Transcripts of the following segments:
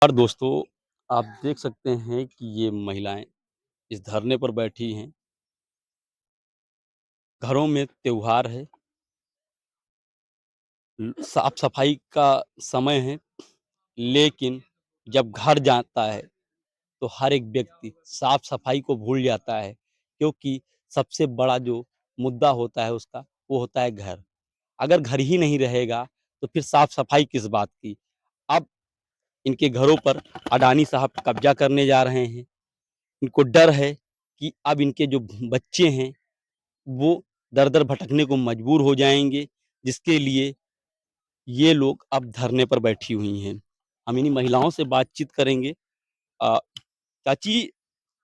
और दोस्तों, आप देख सकते हैं कि ये महिलाएँ इस धरने पर बैठी हैं। घरों में त्योहार है, साफ-सफाई का समय है, लेकिन जब घर जाता है, तो हर एक व्यक्ति साफ-सफाई को भूल जाता है, क्योंकि सबसे बड़ा जो मुद्दा होता है उसका, वो होता है घर। अगर घर ही नहीं रहेगा, तो फिर साफ-सफाई किस बात की? अब इनके घरों पर अडानी साहब कब्ज़ा करने जा रहे हैं। इनको डर है कि अब इनके जो बच्चे हैं, वो दर-दर भटकने को मजबूर हो जाएँगे, जिसके लिए ये लोग अब धरने पर बैठी हुई हैं। हम इन्हीं महिलाओं से बातचीत करेंगे। अ, चाची,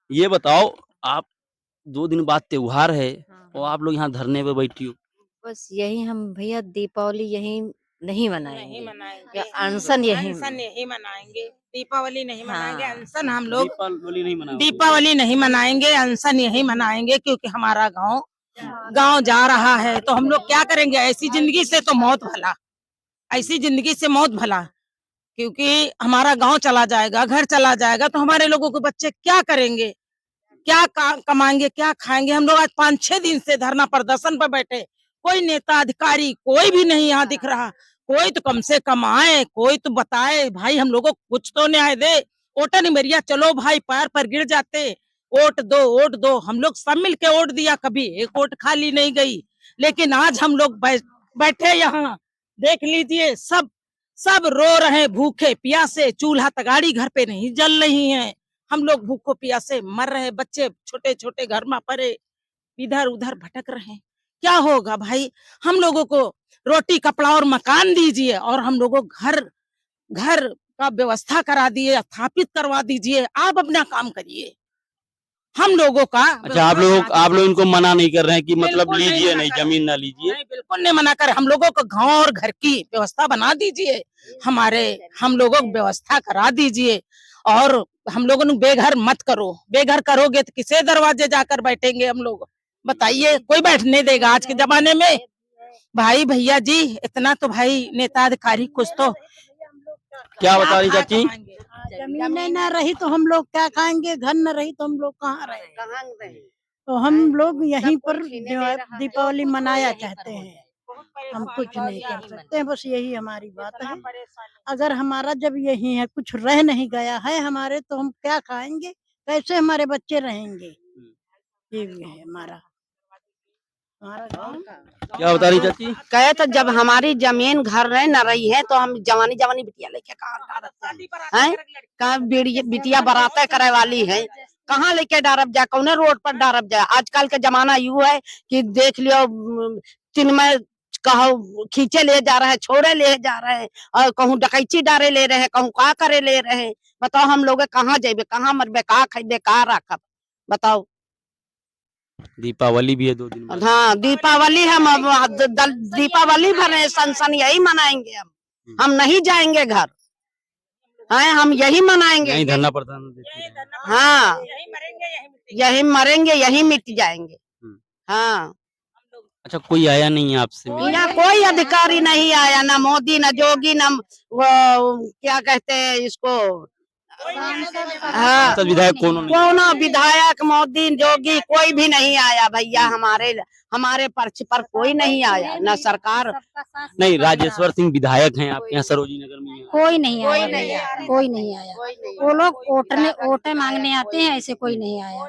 ये बताओ, आप 2 दिन बाद त्योहार है हाँ, और हाँ। आप लोग यहाँ धरने पे बैठी हो। बस यही हम भैया दीपावली यहीं नहीं नहीं मनाएँगे मनाएँगे, या अनशन यहीं अनशन यही मनाएँगे, दीपावली नहीं मनाएँगे, हाँ, अनशन हम लोग दीपावली नहीं मनाओगे? दीपावली नहीं मनाएँगे, अनशन यही मनाएँगे क्योंकि हमारा गाँव गाँव जा रहा है, तो हम लोग क्या करेंगे? ऐसी ज़िंदगी से तो मौत भला, ऐसी ज़िंदगी से मौत भला, क्योंकि हमारा गाँव चला जाएगा, घर चला जाएगा, तो हमारे लोगों के बच्चे क्या करेंगे? क्या कमाएंगे, क्या खाएंगे? हम लोग आज 5-6 दिन से धरना प्रदर्शन पर बैठे, कोई नेता अधिकारी कोई भी नहीं यहाँ दिख रहा। कोई तो कम से कम आए, कोई तो बताए भाई हम लोगों को कुछ तो न्याय दे। वोटर नहीं मेरिया, चलो भाई पैर पर गिर जाते, वोट दो, वोट दो। हम लोग सब मिल के वोट दिया, कभी एक वोट खाली नहीं गई। लेकिन आज हम लोग बैठे यहाँ, देख लीजिए, सब सब रो रहे हैं, भूखे प्यासे, चूल्हा तगाड़ी घर पे नहीं जल रही है। हम लोग भूखों प्यासे मर रहे, बच्चे छोटे छोटे घर में पड़े इधर उधर भटक रहे हैं। क्या होगा भाई? हम लोगों को रोटी कपड़ा और मकान दीजिए, और हम लोगों को घर घर का व्यवस्था करा दिए, स्थापित करवा दीजिए। आप अपना काम करिए, हम लोगों का अच्छा, आप व्यवस्था लोग करा आप लोग दीजिए। इनको मना नहीं कर रहे हैं कि मतलब बिल्कुल नहीं लीजिए मना नहीं, कर, ज़मीन ना लीजिए? नहीं बिल्कुल नहीं मना कर। हम लोगों को गांव और घर की व्यवस्था बना दीजिए, हमारे हम लोगों को व्यवस्था करा दीजिए। और हम लोगों को बेघर मत करो, बेघर करोगे तो किसे दरवाजे जाकर बैठेंगे हम लोग? बताइए, कोई बैठने देगा आज के जमाने में? भाई भैया जी, इतना तो भाई नेता अधिकारी कुछ तो क्या क्या बता रही खा चाची? कमाएंगे? जमीनें न रही तो हम लोग क्या खाएंगे, घर न रही तो हम लोग कहाँ रहे। तो हम लोग यहीं पर दीपावली मनाया चाहते हैं। हम कुछ नहीं कर सकते, बस यही हमारी बात है। अगर हमारा जब यही है, कुछ रह नहीं गया है हमारे, तो हम क्या खाएंगे, कैसे हमारे बच्चे रहेंगे? ये भी है हमारा हमारा गाँव। क्या बता रही चाची? कहे तो जब हमारी जमीन घर रहे न रही है, तो हम जवानी जवानी बिटिया लेके कहाँ डारत हैं? कहाँ बिटिया बराते करे वाली है, कहाँ लेके डारब जाए? कौने रोड पर डारब जाए? आजकल के जमाना यू है कि देख लियो, दिन में कहो खींचे ले जा रहे हैं, छोड़े ले जा रहे हैं, और कहूँ डकैची डारे ले रहे हैं, कहूँ का करे ले रहे हैं। बताओ हम लोग कहाँ जेबे, कहाँ मरबे, कहाँ खेबे, कहाँ रखब? बताओ। दीपावली भी है 2 दिन बाद। हाँ, दीपावली हम दीपावली भर सन यही मनाएंगे हम नहीं जाएंगे घर, हैं? हम यही मनाएंगे, यहीं धरना प्रदर्शन देते हैं। हाँ, यही मरेंगे, यही मिट जाएंगे। हुँ। हाँ, अच्छा, कोई आया नहीं है आपसे मिलने? यहाँ कोई अधिकारी नहीं आया, ना मोदी, ना जोगी, ना वो क्या कहते हैं इसको, हाँ, सांसद विधायक कोनो नहीं? कोनो विधायक, मोदी, जोगी कोई भी नहीं आया भैया। हमारे हमारे पक्ष पर कोई नहीं आया, ना सरकार। नहीं, राजेश्वर सिंह विधायक हैं आपके यहाँ सरोजी नगर में। कोई नहीं आया नहीं भैया, आया। कोई नहीं आया। वो लोग वोटें मांगने आते हैं, ऐसे कोई नहीं आया।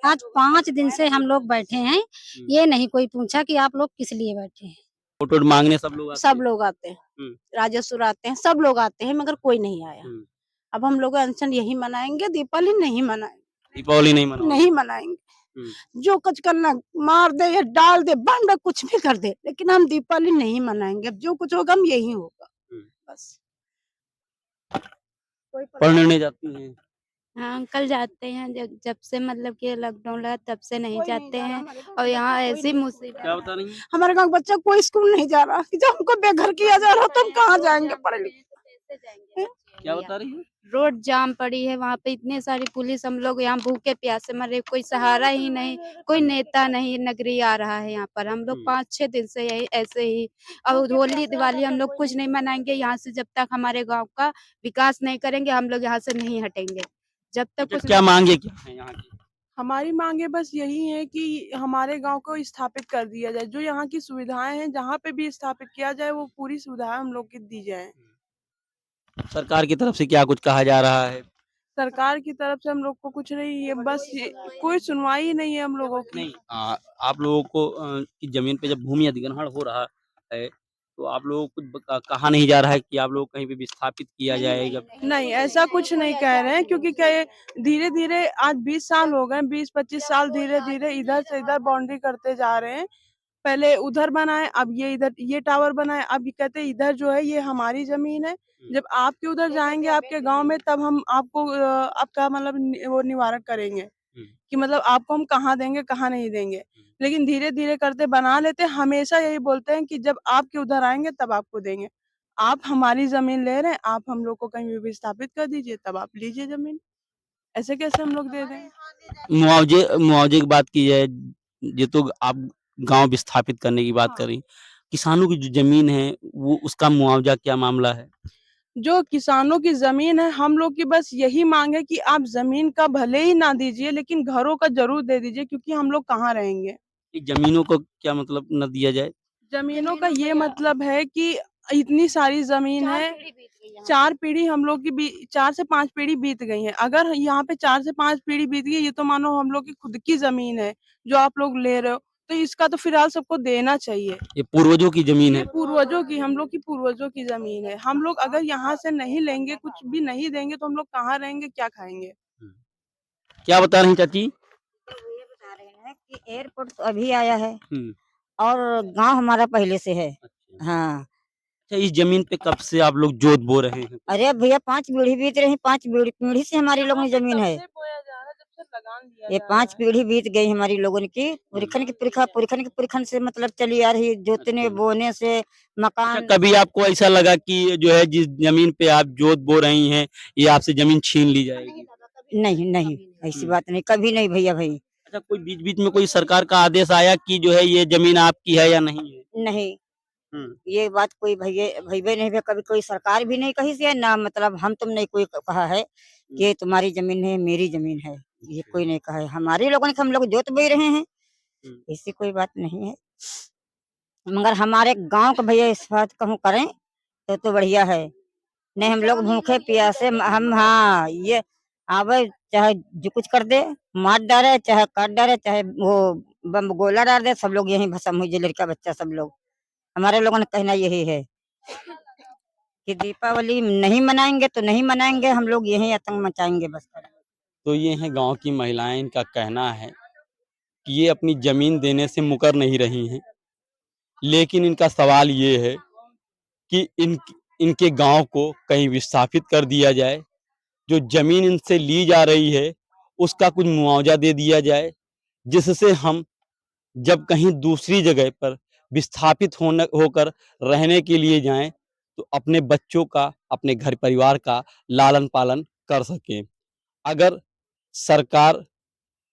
आज 5 दिन से हम लोग बैठे हैं, ये नहीं कोई पूछा कि आप लोग किस लिए बैठे हैं। वोट वोट मांगने सब लोग आते सब हैं? लोग आते हैं, हुँ। राजस्व आते हैं, सब लोग आते हैं, मगर कोई नहीं आया। हुँ। अब हम लोग अनशन यही मनाएंगे, दीपावली नहीं मनाएंगे, दीपावली नहीं मनाओगे? नहीं मनाएंगे। हुँ। जो कुछ करना, मार दे या डाल दे, बम कुछ भी कर दे, लेकिन हम दीपावली नहीं मनाएंगे। अब जो कुछ होगा हम यही होगा, हुँ। बस। पढ़ने नहीं जाती हैं? हाँ, अंकल जाते हैं, जब जब से मतलब कि लॉकडाउन लगा तब से नहीं जाते हैं, और यहाँ ऐसी मुसीबत। क्या बता रही हैं? हमारे गाँव का बच्चा कोई स्कूल नहीं जा रहा। जब हमको बेघर किया जा रहा तो हम कहाँ जाएंगे पढ़े लिखे? क्या बता रही है? रोड जाम पड़ी है, वहाँ पे इतने सारी पुलिस, हम लोग यहाँ भूखे प्यासे मरे, कोई सहारा ही नहीं, कोई नेता नहीं नगरी आ रहा है यहाँ पर। हम लोग 5-6 दिन से यही ऐसे ही, अब होली दिवाली हम लोग कुछ नहीं मनाएंगे यहाँ से, जब तक हमारे गांव का विकास नहीं करेंगे हम लोग यहाँ से नहीं हटेंगे। जब तक अच्छा, कुछ क्या मांगे क्या है यहाँ की? हमारी मांगे बस यही है कि हमारे गांव को स्थापित कर दिया जाए। जो यहाँ की सुविधाएं हैं, जहाँ पे भी स्थापित किया जाए वो पूरी सुविधाएं हम लोग की दी जाए। सरकार की तरफ से क्या कुछ कहा जा रहा है? सरकार की तरफ से हम लोग को कुछ नहीं है, बस कोई सुनवाई ही नहीं है हम लोगों की। नहीं, आप लोगों को की जमीन पे जब भूमि अधिग्रहण हो रहा है तो आप लोगों को कुछ कहा नहीं जा रहा है कि आप लोग कहीं पे विस्थापित किया जाएगा? नहीं, ऐसा कुछ नहीं कह रहे हैं, क्योंकि क्या धीरे धीरे आज 20 साल हो गए, 20-25 साल धीरे धीरे इधर से इधर बाउंड्री करते जा रहे हैं। पहले उधर बनाए, अब ये इधर ये टावर बनाए, अब ये कहते हैं इधर जो है ये हमारी जमीन है। जब आपके उधर जाएंगे आपके गांव में, तब हम आपको आपका मतलब वो निवारण करेंगे कि मतलब आपको हम कहाँ देंगे कहाँ नहीं देंगे। लेकिन धीरे धीरे करते बना लेते, हमेशा यही बोलते हैं कि जब आपके उधर आएंगे तब आपको देंगे। आप हमारी जमीन ले रहे हैं, आप हम लोग को कहीं भी विस्थापित कर दीजिए, तब आप लीजिए जमीन। ऐसे कैसे हम लोग दे दें? मुआवजे की बात की जाए, ये तो आप गांव विस्थापित करने की बात कर रही, किसानों की जो जमीन है वो उसका मुआवजा क्या मामला है? जो किसानों की जमीन है, हम लोग की बस यही मांग है कि आप जमीन का भले ही ना दीजिए, लेकिन घरों का जरूर दे दीजिए, क्योंकि हम लोग कहाँ रहेंगे। कि जमीनों को क्या मतलब न दिया जाए? जमीनों का ये मतलब है कि इतनी सारी जमीन है, 4 पीढ़ी हम लोग की 4 से 5 पीढ़ी बीत गई है। अगर यहाँ पे 4 से 5 पीढ़ी बीत गई, ये तो मानो हम लोग की खुद की जमीन है जो आप लोग ले रहे हो, तो इसका तो फिलहाल सबको देना चाहिए। ये पूर्वजों की जमीन ये है। पूर्वजों की, हम लोग की पूर्वजों की जमीन है। हम लोग अगर यहाँ से नहीं लेंगे, कुछ भी नहीं देंगे, तो हम लोग कहाँ रहेंगे, क्या खाएंगे? क्या बता रही चाची? ये बता रहे हैं कि एयरपोर्ट तो अभी आया है हम्म, और गांव हमारा पहले से है। अच्छा। हाँ, अच्छा, इस जमीन पे कब से आप लोग जोत बो रहे हैं? अरे भैया 5 पीढ़ी बीत रही, 5 पीढ़ी से हमारी लोगों की जमीन है। ये 5 पीढ़ी बीत गई हमारी लोगों की, पुरखन की पुरखन से मतलब चली आ रही, जोतने बोने से अच्छा, मकान। कभी आपको ऐसा लगा कि जो है जिस जमीन पे आप जोत बो रही हैं ये आपसे जमीन छीन ली जाएगी? नहीं नहीं, ऐसी बात नहीं, कभी नहीं भैया भाई। अच्छा, कोई बीच बीच में कोई सरकार का आदेश आया कि जो है ये जमीन आपकी है या नहीं है? नहीं, ये बात कोई भैया भैया नहीं भैया, कभी कोई सरकार भी नहीं कही से ना, मतलब हम तुम नहीं कोई कहा है कि ये तुम्हारी जमीन है मेरी जमीन है, ये कोई नहीं कहा है। हमारे लोगों ने, हम लोग जोत बो रहे हैं, ऐसी कोई बात नहीं है। मगर हमारे गांव का भैया इस बात कहूँ करें तो बढ़िया है। नहीं हम लोग भूखे प्यासे हम, हाँ ये आवे चाहे जो कुछ कर दे, मार डाले चाहे काट डाले, चाहे वो बम गोला डाल दे, सब लोग यही भस्म हुई, लड़का बच्चा सब लोग। हमारे लोगों ने कहना यही है कि दीपावली नहीं मनाएंगे तो नहीं मनाएंगे, हम लोग यही आतंक मचाएंगे बस। तो ये है गांव की महिलाएं, इनका कहना है कि ये अपनी जमीन देने से मुकर नहीं रही हैं, लेकिन इनका सवाल ये है कि इनके गांव को कहीं विस्थापित कर दिया जाए, जो जमीन इनसे ली जा रही है उसका कुछ मुआवजा दे दिया जाए, जिससे हम जब कहीं दूसरी जगह पर विस्थापित होकर रहने के लिए जाएं तो अपने बच्चों का, अपने घर परिवार का लालन पालन कर सकें। अगर सरकार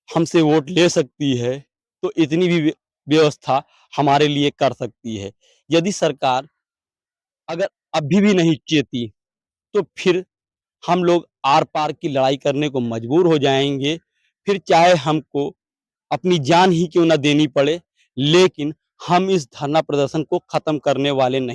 हमसे वोट ले सकती है तो इतनी भी व्यवस्था हमारे लिए कर सकती है। यदि सरकार अगर अभी भी नहीं चेती तो फिर हम लोग आर पार की लड़ाई करने को मजबूर हो जाएंगे। फिर चाहे हमको अपनी जान ही क्यों ना देनी पड़े, लेकिन हम इस धरना प्रदर्शन को खत्म करने वाले नहीं।